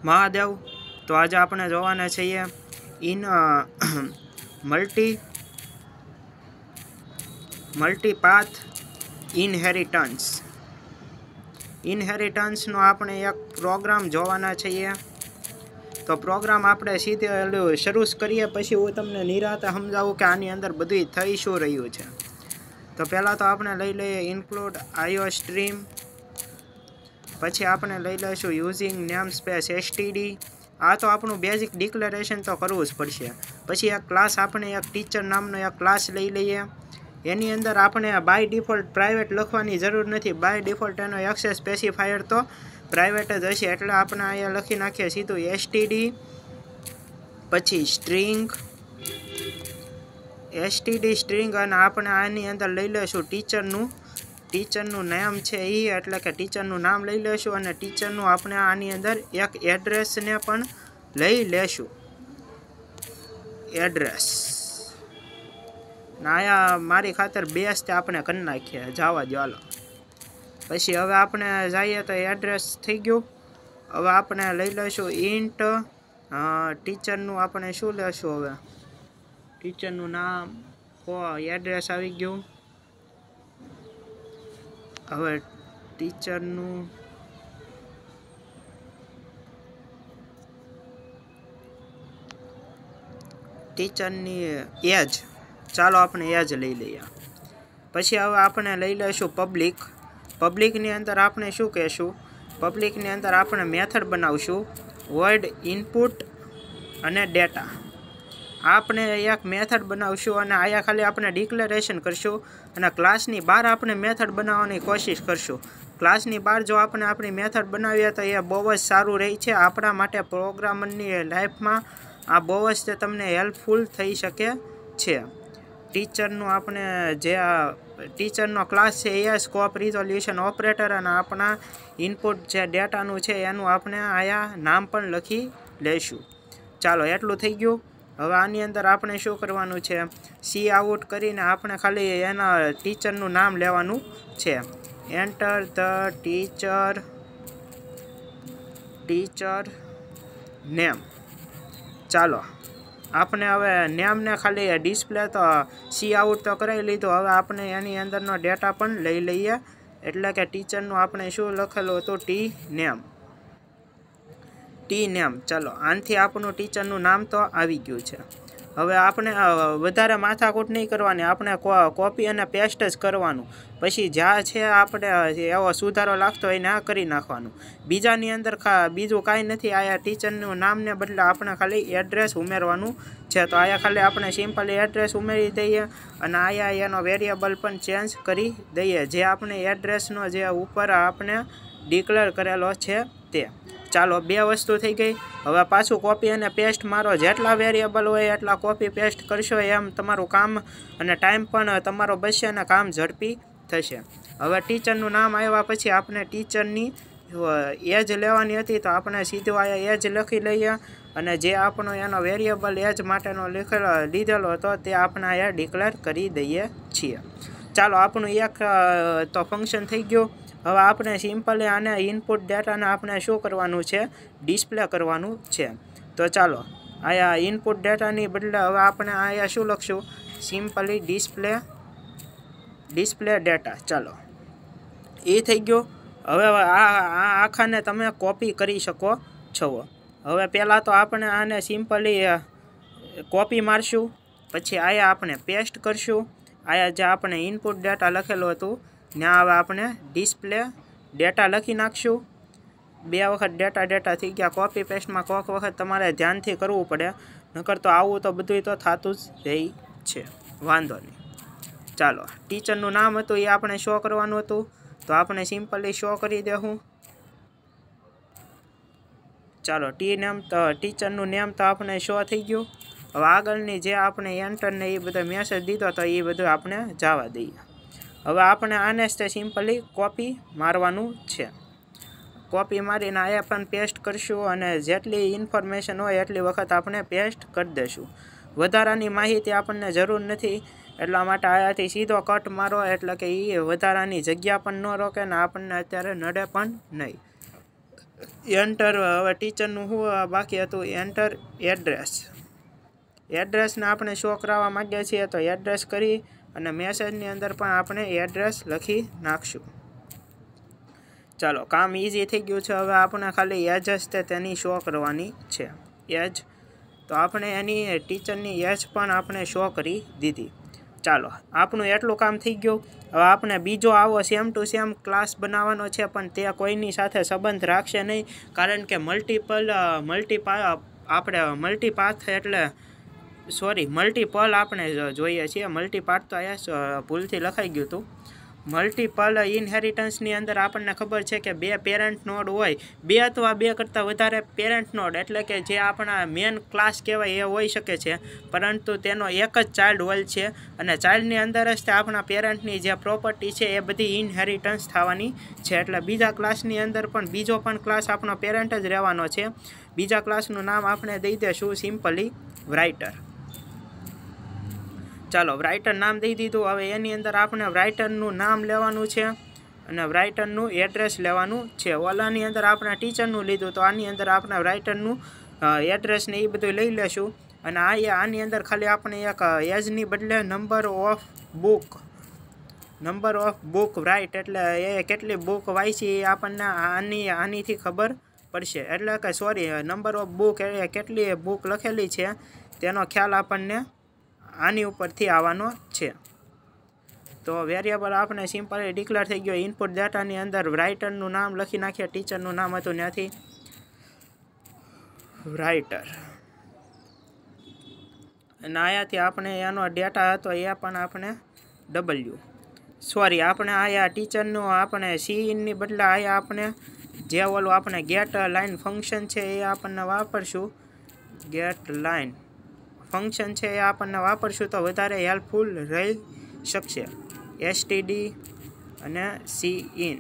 મહાદેવ. તો આજે આપણે જોવાના છીએ ઇન મલ્ટીપાથ ઇનહેરિટન્સનો આપણે એક પ્રોગ્રામ જોવાના છીએ. તો પ્રોગ્રામ આપણે સીધે શરૂ કરીએ, પછી હું તમને નિરાતે સમજાવું કે આની અંદર બધું થઈ શું રહ્યું છે. તો પહેલાં તો આપણે લઈ લઈએ ઇન્ક્લુડ IO સ્ટ્રીમ. પછી આપણે લઈ લઈશું યુઝિંગ નેમ સ્પેસ STD. આ તો આપણું બેઝિક ડિક્લેરેશન તો કરવું જ પડશે. પછી એક ક્લાસ આપણે એક ટીચર નામનો એક ક્લાસ લઈ લઈએ. એની અંદર આપણે બાય ડિફોલ્ટ પ્રાઇવેટ લખવાની જરૂર નથી. બાય ડિફોલ્ટ એનો એક્સેસ સ્પેસિફાયર તો પ્રાઇવેટ જ હશે, એટલે આપણે અહીંયા લખી નાખીએ સીધું STD. પછી STD સ્ટ્રિંગ, અને આપણે આની અંદર લઈ લઈશું ટીચરનું નામ છે એ, એટલે કે ટીચરનું નામ લઈ લેશું. અને ટીચરનું આપણે આની અંદર એક એડ્રેસને પણ લઈ લેશું, એડ્રેસ. આયા મારી ખાતર બેસ તે આપણે કરી નાખીએ, જવા દો હાલો. પછી હવે આપણે જઈએ તો એડ્રેસ થઈ ગયું. હવે આપણે લઈ લઈશું ઇન્ટ ટીચરનું આપણે શું લેશું, હવે ટીચરનું નામ એડ્રેસ આવી ગયું. હવે ટીચરની એજ, ચાલો આપણે એજ લઈ લઈએ. પછી હવે આપણે લઈ લઈશું પબ્લિકની અંદર આપણે શું કહેશું, પબ્લિકની અંદર આપણે મેથડ બનાવશું void ઇનપુટ અને ડેટા. આપણે એક મેથડ બનાવશું અને આયા ખાલી આપણે ડિક્લેરેશન કરશું, અને ક્લાસની બહાર આપણે મેથડ બનાવવાની કોશિશ કરશું. ક્લાસની બહાર જો આપણે આપણી મેથડ બનાવીએ તો એ બહુ જ સારું રહે છે આપણા માટે. પ્રોગ્રામરની લાઈફમાં આ બહુ જ તમને હેલ્પફુલ થઈ શકે છે. ટીચરનું આપણે જે ટીચરનો ક્લાસ છે એ સ્કોપ રિઝોલ્યુશન ઓપરેટર, અને આપણા ઇનપુટ જે ડેટાનું છે એનું આપણે આયા નામ પણ લખી લઈશું. ચાલો એટલું થઈ ગયું. હવે આની અંદર આપણે શું કરવાનું છે, સી આઉટ કરીને આપણે ખાલી એના ટીચરનું નામ લેવાનું છે. Enter the teacher name. ચાલો આપણે હવે નેમને ખાલી ડિસ્પ્લે તો સી આઉટ તો કરાવી લીધું. હવે આપણે એની અંદરનો ડેટા પણ લઈ લઈએ, એટલે કે ટીચરનું આપણે શું લખેલું હતું, ટી નેમ. ચાલો આનાથી આપણું ટીચરનું નામ તો આવી ગયું છે. હવે આપણે વધારે માથાકૂટ નહીં કરવાની, આપણે કોપી અને પેસ્ટ જ કરવાનું. પછી જ્યાં છે આપણે એવો સુધારો લાગતો હોય ને આ કરી નાખવાનું. બીજાની અંદર બીજું કાંઈ નથી. આયા ટીચરનું નામને બદલે આપણે ખાલી એડ્રેસ ઉમેરવાનું છે. તો આયા ખાલી આપણે સિમ્પલી એડ્રેસ ઉમેરી દઈએ, અને આયા એનો વેરિયેબલ પણ ચેન્જ કરી દઈએ, જે આપણે એડ્રેસનો જે ઉપર આપણે ડિક્લેર કરેલો છે તે. ચાલો બે વસ્તુ થઈ ગઈ. હવે પાછું કોપી અને પેસ્ટ મારો જેટલા વેરિયેબલ હોય એટલા કોપી પેસ્ટ કરશો, એમ તમારું કામ અને ટાઈમ પણ તમારો બચશે અને કામ ઝડપી થશે. હવે ટીચરનું નામ આવ્યા પછી આપણે ટીચરની એજ લેવાની હતી, તો આપણે સીધું આયા એજ લખી લઈએ, અને જે આપણો એનો વેરિયેબલ એજ માટેનો લીધેલો હતો તે આપણે આયા ડિક્લેર કરી દઈએ છીએ. ચાલો આપણું એક તો ફંક્શન થઈ ગયું. હવે આપણે સિમ્પલી આને ઇનપુટ ડેટાને આપણે શું કરવાનું છે, ડિસ્પ્લે કરવાનું છે. તો ચાલો આયા ઇનપુટ ડેટાની બદલે હવે આપણે આયા શું લખશું, સિમ્પલી ડિસ્પ્લે ડેટા. ચાલો એ થઈ ગયો. હવે આ આખાને તમે કોપી કરી શકો છો. હવે પહેલાં તો આપણે આને સિમ્પલી કોપી મારશું, પછી આયા આપણે પેસ્ટ કરશું. આયા જે આપણે ઇનપુટ ડેટા લખેલું હતું ત્યાં હવે આપણે ડિસ્પ્લે ડેટા લખી નાખશું. બે વખત ડેટા થઈ ગયા. કોપી પેસ્ટમાં કોઈક વખત તમારે ધ્યાનથી કરવું પડે, નકર તો આવું તો બધું તો થતું જ રહી છે, વાંધો નહીં. ચાલો ટીચરનું નામ હતું એ આપણે શો કરવાનું હતું, તો આપણે સિમ્પલી શો કરી દેવું. ચાલો ટીચરનું નેમ તો આપણે શો થઈ ગયું. હવે આગળની જે આપણે એન્ટરને એ બધો મેસેજ દીધો તો એ બધું આપણે જવા દઈએ. હવે આપણે આને જ સિમ્પલી કોપી મારવાનું છે. કોપી મારીને આયા પણ પેસ્ટ કરશું, અને જેટલી ઇન્ફોર્મેશન હોય એટલી વખત આપણે પેસ્ટ કરી દઈશું. વધારાની માહિતી આપણને જરૂર નથી, એટલા માટે આયાથી સીધો કટ મારો, એટલે કે એ વધારાની જગ્યા પણ ન રોકે ને આપણને અત્યારે નડે પણ નહીં. એન્ટર હવે ટીચરનું શું બાકી હતું એન્ટર એડ્રેસને આપણે શો કરાવવા માંગીએ છીએ તો એડ્રેસ કરી અને મેસેજની અંદર પણ આપણે એડ્રેસ લખી નાખશું. ચાલો કામ ઇઝી થઈ ગયું છે. હવે આપણે ખાલી એજ જ તેની શો કરવાની છે એજ. તો આપણે એની ટીચરની એજ પણ આપણે શો કરી દીધી. ચાલો આપણું એટલું કામ થઈ ગયું. હવે આપણે બીજો આવો સેમ ટુ સેમ ક્લાસ બનાવવાનો છે, પણ તે કોઈની સાથે સંબંધ રાખશે નહીં, કારણ કે મલ્ટીપલ આપણે જોઈએ છીએ. મલ્ટીપાર્ટ તો અહીંયા ભૂલથી લખાઈ ગયું હતું. મલ્ટીપલ ઇનહેરિટન્સની અંદર આપણને ખબર છે કે 2 પેરેન્ટ નોડ હોય, 2 અથવા 2 કરતાં વધારે પેરેન્ટ નોડ, એટલે કે જે આપણા મેન ક્લાસ કહેવાય એ હોઈ શકે છે, પરંતુ તેનો એક જ ચાઇલ્ડ હોય છે, અને ચાઇલ્ડની અંદર જ તે આપણા પેરેન્ટની જે પ્રોપર્ટી છે એ બધી ઇનહેરિટન્સ થવાની છે. એટલે બીજા ક્લાસની અંદર પણ બીજો પણ ક્લાસ આપણો પેરેન્ટ જ રહેવાનો છે. બીજા ક્લાસનું નામ આપણે દઈ દઈશું સિમ્પલી રાઇટર. ચાલો રાઇટર નામ દઈ દીધું. હવે એની અંદર આપણે રાઇટરનું નામ લેવાનું છે અને રાઇટરનું એડ્રેસ લેવાનું છે. ઓલાની અંદર આપણે ટીચરનું લીધું, તો આની અંદર આપણે રાઇટરનું એડ્રેસ ને એ બધું લઈ લેશું. અને આની અંદર ખાલી આપણે એક એજની બદલે નંબર ઓફ બુક રાઇટ, એટલે એ કેટલી બુક વાંચી આપણને આનીથી ખબર પડશે. એટલે કે સોરી, નંબર ઓફ બુક એ કેટલી બુક લખેલી છે તેનો ખ્યાલ આપણને આની ઉપરથી આવવાનો છે. તો વેરિયેબલ આપણે સિમ્પલી ડિક્લેર થઈ ગયો. ઇનપુટ ડેટાની અંદર રાઇટરનું નામ લખી નાખીએ. ટીચરનું નામ હતું ત્યાંથી રાઇટર, અને અહીંયાથી આપણે એનો ડેટા હતો એ પણ આપણે આપણે આયા ટીચરનું આપણે સીઇનની બદલે આયા આપણે જે ઓલું આપણે ગેટ લાઇન ફંક્શન છે એ આપણને વાપરશું. ગેટ લાઇન ફંક્શન છે એ આપણને વાપરશું તો વધારે હેલ્પફુલ રહી શકશે. એસટીડી અને સીઇન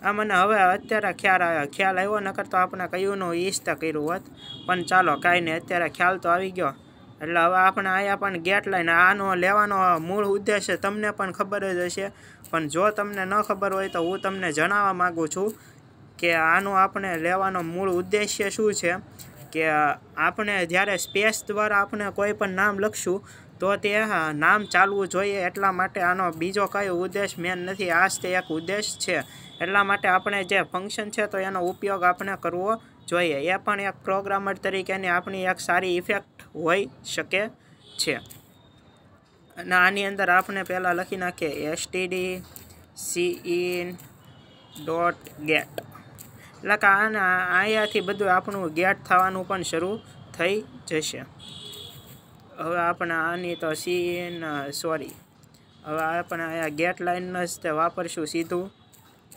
આ મને હવે અત્યારે ખ્યાલ આવ્યો, નકર તો આપણે કયુંનું ઈસ્તા કર્યું હોત. પણ ચાલો કાંઈ નહીં, અત્યારે ખ્યાલ તો આવી ગયો. એટલે હવે આપણે અહીંયા પણ ગેટ લાઈન આનો લેવાનો મૂળ ઉદ્દેશ્ય તમને પણ ખબર જ હશે, પણ જો તમને ન ખબર હોય તો હું તમને જણાવવા માગું છું કે આનો આપણે લેવાનો મૂળ ઉદ્દેશ્ય શું છે. કે આપણે જ્યારે સ્પેસ દ્વારા આપણે કોઈ પણ નામ લખશું તો તે નામ ચાલવું જોઈએ. એટલા માટે આનો બીજો કયો ઉદ્દેશ મેન નથી, આ જ તે એક ઉદ્દેશ છે. એટલા માટે આપણે જે ફંક્શન છે તો એનો ઉપયોગ આપણે કરવો જોઈએ. એ પણ એક પ્રોગ્રામર તરીકેની આપણી એક સારી ઇફેક્ટ હોઈ શકે છે. અને આની અંદર આપણે પહેલાં લખી નાખીએ std cin ડોટ ગેટ, એટલે કે અહીંયાથી બધું આપણું ગેટ થવાનું પણ શરૂ થઈ જશે. હવે આપણે આની તો હવે આપણે અહીંયા ગેટ લાઇન જ તે વાપરશું સીધું.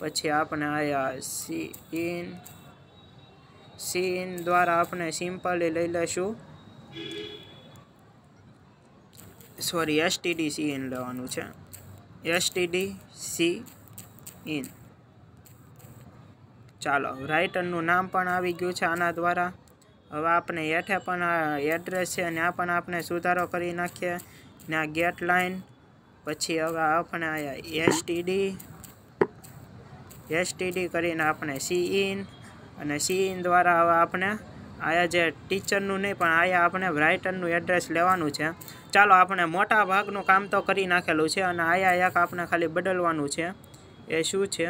પછી આપણે અહીંયા સીન દ્વારા આપણે સિમ્પલી લઈ લઈશું std cin લેવાનું છે. std cin. ચાલો રાઇટરનું નામ પણ આવી ગયું છે આના દ્વારા. હવે આપણે હેઠે પણ એડ્રેસ છે ને આ પણ આપણે સુધારો કરી નાખીએ ને આ ગેટ લાઇન. પછી હવે આપણે અહીંયા std કરીને આપણે cin, અને cin દ્વારા હવે આપણે આયા જે ટીચરનું નહીં પણ આયા આપણે રાઇટરનું એડ્રેસ લેવાનું છે. ચાલો આપણે મોટા ભાગનું કામ તો કરી નાખેલું છે, અને આયા એક આપણે ખાલી બદલવાનું છે. એ શું છે?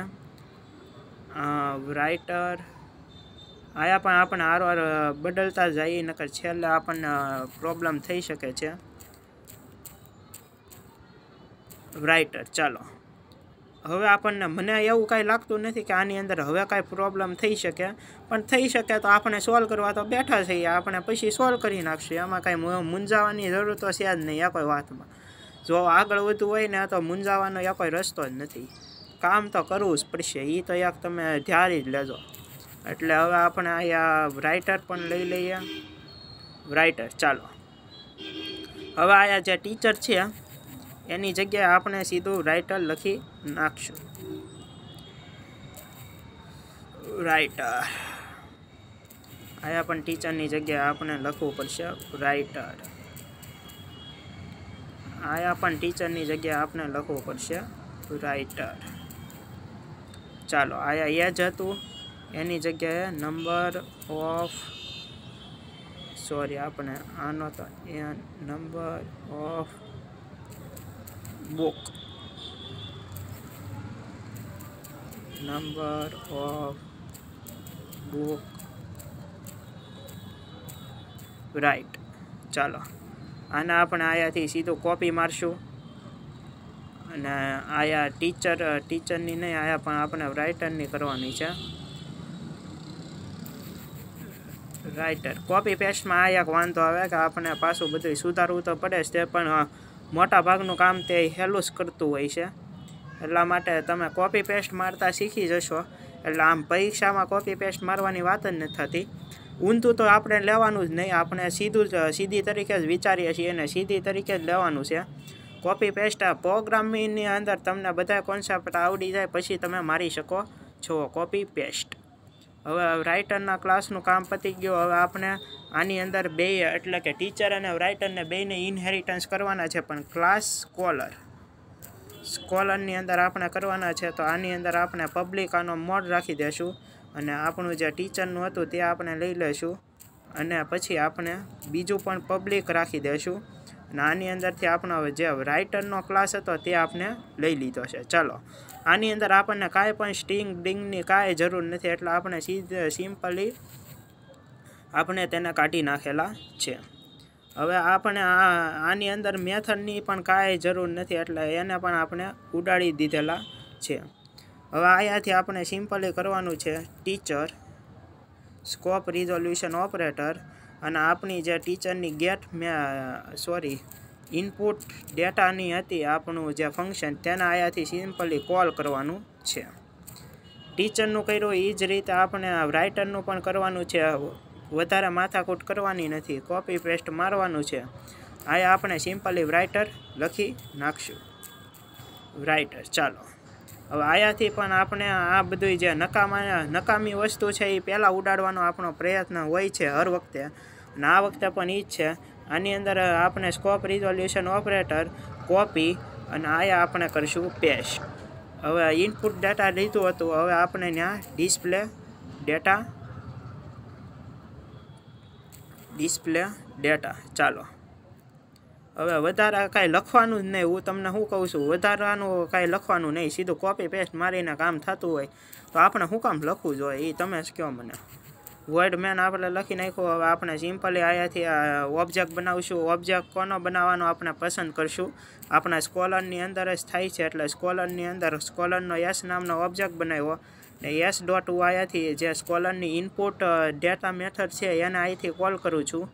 રાઇટર. આયા પણ આપણે હારવાર બદલતા જઈએ, નકર છેલ્લે આપણને પ્રોબ્લેમ થઈ શકે છે. રાઇટર. ચાલો હવે આપણને મને એવું કાંઈ લાગતું નથી કે આની અંદર હવે કાંઈ પ્રોબ્લેમ થઈ શકે, પણ થઈ શકે તો આપણે સોલ્વ કરવા તો બેઠા છીએ, આપણે પછી સોલ્વ કરી નાખશું. એમાં કાંઈ મૂંઝાવાની જરૂર તો છે જ નહીં એ કોઈ વાતમાં. જો આગળ વધવું હોય ને તો મૂંઝાવાનો એ કોઈ રસ્તો જ નથી. કામ તો કરવું જ પડશે, એ તો એક તમે ધ્યાન જ લેજો. એટલે હવે આપણે અહીંયા રાઇટર પણ લઈ લઈએ. રાઇટર. ચાલો હવે આયા જે ટીચર છે એની જગ્યાએ આપણે સીધું રાઇટર લખી નાખશું. રાઇટર. આયા પણ ટીચરની જગ્યાએ આપણે લખવું પડશે રાઇટર. આયા પણ ટીચરની જગ્યાએ આપણે લખવું પડશે રાઇટર. ચાલો આયા એ જ હતું. એની જગ્યાએ નંબર ઓફ આપણે આનો તો નંબર ઓફ બુક રાઈટ. ચાલો આને આપણે અહીંયાથી સીધું કોપી મારશું અને આયા ટીચરની નહીં, આયા પણ આપણે રાઇટરની કરવાની છે. રાઇટર કોપી પેસ્ટમાં આ એક વાંધો આવે કે આપણે પાછું બધું સુધારવું તો પડે જ, તે પણ મોટા ભાગનું કામ તે હેલું જ કરતું હોય છે. એટલા માટે તમે કોપી પેસ્ટ મારતા શીખી જશો. એટલે આમ પરીક્ષામાં કોપી પેસ્ટ મારવાની વાત જ નથી થતી. ઊંધું તો આપણે લેવાનું જ નહીં, આપણે સીધી તરીકે જ વિચારીએ છીએ અને સીધી તરીકે જ લેવાનું છે. કોપી પેસ્ટ પ્રોગ્રામિંગની અંદર તમને બધા કોન્સેપ્ટ આવડી જાય પછી તમે મારી શકો છો કોપી પેસ્ટ. હવે રાઇટરના ક્લાસનું કામ પતી ગયું. હવે આપણે આની અંદર બે એટલે કે ટીચર અને રાઇટરને બેને ઇનહેરિટન્સ કરવાના છે, પણ ક્લાસ સ્કોલરની અંદર આપણે કરવાના છે. તો આની અંદર આપણે પબ્લિક આનો મોડ રાખી દઈશું અને આપણું જે ટીચરનું હતું તે આપણે લઈ લઈશું અને પછી આપણે બીજું પણ પબ્લિક રાખી દઈશું અને આની અંદરથી આપણો જે રાઇટરનો ક્લાસ હતો તે આપણે લઈ લીધો છે. ચાલો આની અંદર આપણને કાંઈ પણ સ્ટ્રિંગ બ્રિંગની કાંઈ જરૂર નથી, એટલે આપણે સિમ્પલી આપણે તેને કાઢી નાખેલા છે. હવે આપણે આની અંદર મેથડની પણ કાંઈ જરૂર નથી, એટલે એને પણ આપણે ઉડાડી દીધેલા છે. હવે અહીંયાથી આપણે સિમ્પલી કરવાનું છે ટીચર સ્કોપ રિઝોલ્યુશન ઓપરેટર અને આપણી જે ટીચરની ઇનપુટ ડેટાની હતી આપણું જે ફંક્શન તેને અહીંયાથી સિમ્પલી કોલ કરવાનું છે. ટીચરનું કર્યું એ જ રીતે આપણે રાઇટરનું પણ કરવાનું છે. વધારે માથાકૂટ કરવાની નથી, કોપી પેસ્ટ મારવાનું છે. અહીંયા આપણે સિમ્પલી રાઇટર લખી નાખશું. રાઇટર. ચાલો હવે અહીંયાથી પણ આપણે આ બધું જે નકામી વસ્તુ છે એ પહેલાં ઉડાડવાનો આપણો પ્રયત્ન હોય છે હર વખતે, અને આ વખતે પણ એ જ છે. આની અંદર આપણે સ્કોપ રિઝોલ્યુશન ઓપરેટર કોપી અને અહીંયા આપણે કરીશું પેસ્ટ. હવે ઇનપુટ ડેટા લીધું હતું, હવે આપણે ત્યાં ડિસ્પ્લે ડેટા. ચાલો હવે વધારે કાંઈ લખવાનું જ નહીં. હું તમને શું કહું છું, વધારાનું કાંઈ લખવાનું નહીં, સીધું કોપી પેસ્ટ મારીને કામ થતું હોય તો આપણે શું કામ લખવું જોઈએ એ તમે જ કહો મને. વર્ડ મેન આપણે લખી નાખ્યું. હવે આપણે સિમ્પલી અહીંયાથી ઓબ્જેક્ટ બનાવીશું. ઓબ્જેક્ટ કોનો બનાવવાનો આપણે પસંદ કરશું. આપણા સ્કોલરની અંદર જ થાય છે, એટલે સ્કોલરની અંદર સ્કોલરનો એસ નામનો ઓબ્જેક્ટ બનાવ્યો ને એસ ડોટ હું અહીંયાથી જે સ્કોલરની ઇનપુટ ડેટા મેથડ છે એને અહીંથી કોલ કરું છું.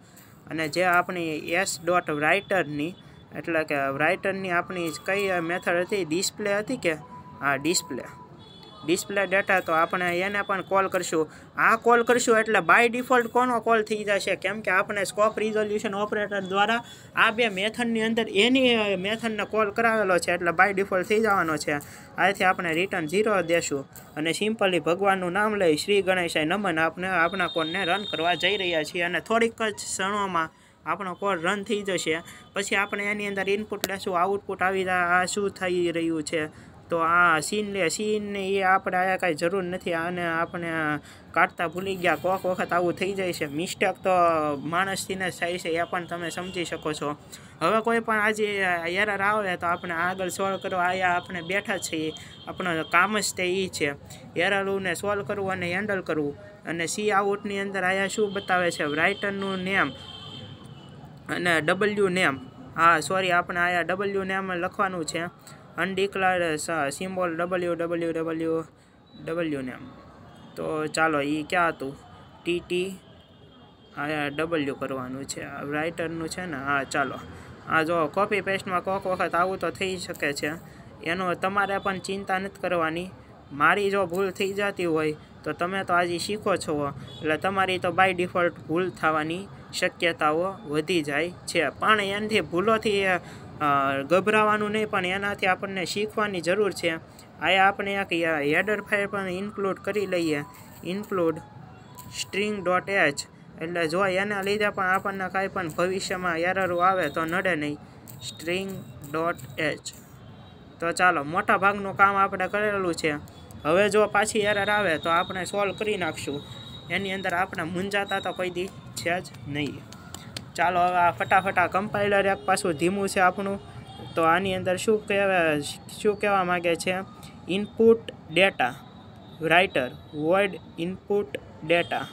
અને જે આપણી એસ ડોટ રાઇટરની એટલે કે રાઇટરની આપણી કઈ મેથડ હતી, ડિસ્પ્લે હતી કે હા ડિસ્પ્લે ડેટા, તો આપણે એને પણ કોલ કરશું. આ કોલ કરશું એટલે બાય ડિફોલ્ટ કોનો કોલ થઈ જશે, કેમ કે આપણે સ્કોપ રિઝોલ્યુશન ઓપરેટર દ્વારા આ બે મેથડની અંદર એની મેથડને કોલ કરાવેલો છે, એટલે બાય ડિફોલ્ટ થઈ જવાનો છે. આથી આપણે રિટર્ન 0 દેશું અને સિમ્પલી ભગવાનનું નામ લઈ શ્રી ગણેશાય નમન આપણે આપણા કોડને રન કરવા જઈ રહ્યા છીએ અને થોડીક જ ક્ષણોમાં આપણો કોડ રન થઈ જશે. પછી આપણે એની અંદર ઇનપુટ લેશું, આઉટપુટ આવી જાય આ શું થઈ રહ્યું છે. તો આ સીન એ આપણે આ કાંઈ જરૂર નથી, આને આપણે કાઢતા ભૂલી ગયા. કોઈક વખત આવું થઈ જાય છે, મિસ્ટેક તો માણસથી જ થાય છે, એ પણ તમે સમજી શકો છો. હવે કોઈ પણ આજે એરર આવે તો આપણે આગળ સોલ્વ કરવા અહીંયા આપણે બેઠા છીએ, આપણો કામ જ તે એ છે એરરને સોલ્વ કરવું અને હેન્ડલ કરવું. અને સી આઉટની અંદર અહીંયા શું બતાવે છે, રાઇટરનું નેમ અને ડબલ્યુ નેમ. આપણે અહીંયા ડબલ્યુ નેમ લખવાનું છે, અનડિક્લાર્ડ સિમ્બોલ ડબલ્યુ નેમ. તો ચાલો એ ક્યાં હતું, ટીટી અહીંયા ડબલ્યુ કરવાનું છે, રાઇટરનું છે ને. હા ચાલો આ જો કોપી પેસ્ટમાં કોઈક વખત આવું તો થઈ શકે છે, એનો તમારે પણ ચિંતા નથી કરવાની. મારી જો ભૂલ થઈ જતી હોય તો તમે તો આજે શીખો છો, એટલે તમારી તો બાય ડિફોલ્ટ ભૂલ થવાની શક્યતાઓ વધી જાય છે. પણ એનાથી ભૂલોથી ગભરાવાનું નહીં, પણ એનાથી આપણને શીખવાની જરૂર છે. અહીંયા આપણે એક હેડર ફાઇલ પણ ઇન્ક્લુડ કરી લઈએ, ઇન્ક્લુડ સ્ટ્રિંગ ડોટ એચ. એટલે જો એના લીધે પણ આપણને કાંઈ પણ ભવિષ્યમાં એરરો આવે તો નડે નહીં, સ્ટ્રિંગ ડોટ એચ. તો ચાલો મોટા ભાગનું કામ આપણે કરેલું છે. હવે જો પાછી એરર આવે તો આપણે સોલ્વ કરી નાખશું, એની અંદર આપણે મૂંઝાતા તો કોઈ દી છે જ નહીં. ચાલો હવે આ ફટાફટ કમ્પાઇલર એક પાછું ધીમું છે આપણું, તો આની અંદર શું કહેવા માગે છે, input data writer void input data.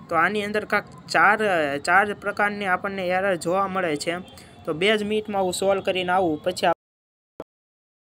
તો આની અંદર કાંક ચાર પ્રકારની આપણને એરર જોવા મળે છે. તો 2 જ મિનિટમાં હું સોલ્વ કરીને આવું, પછી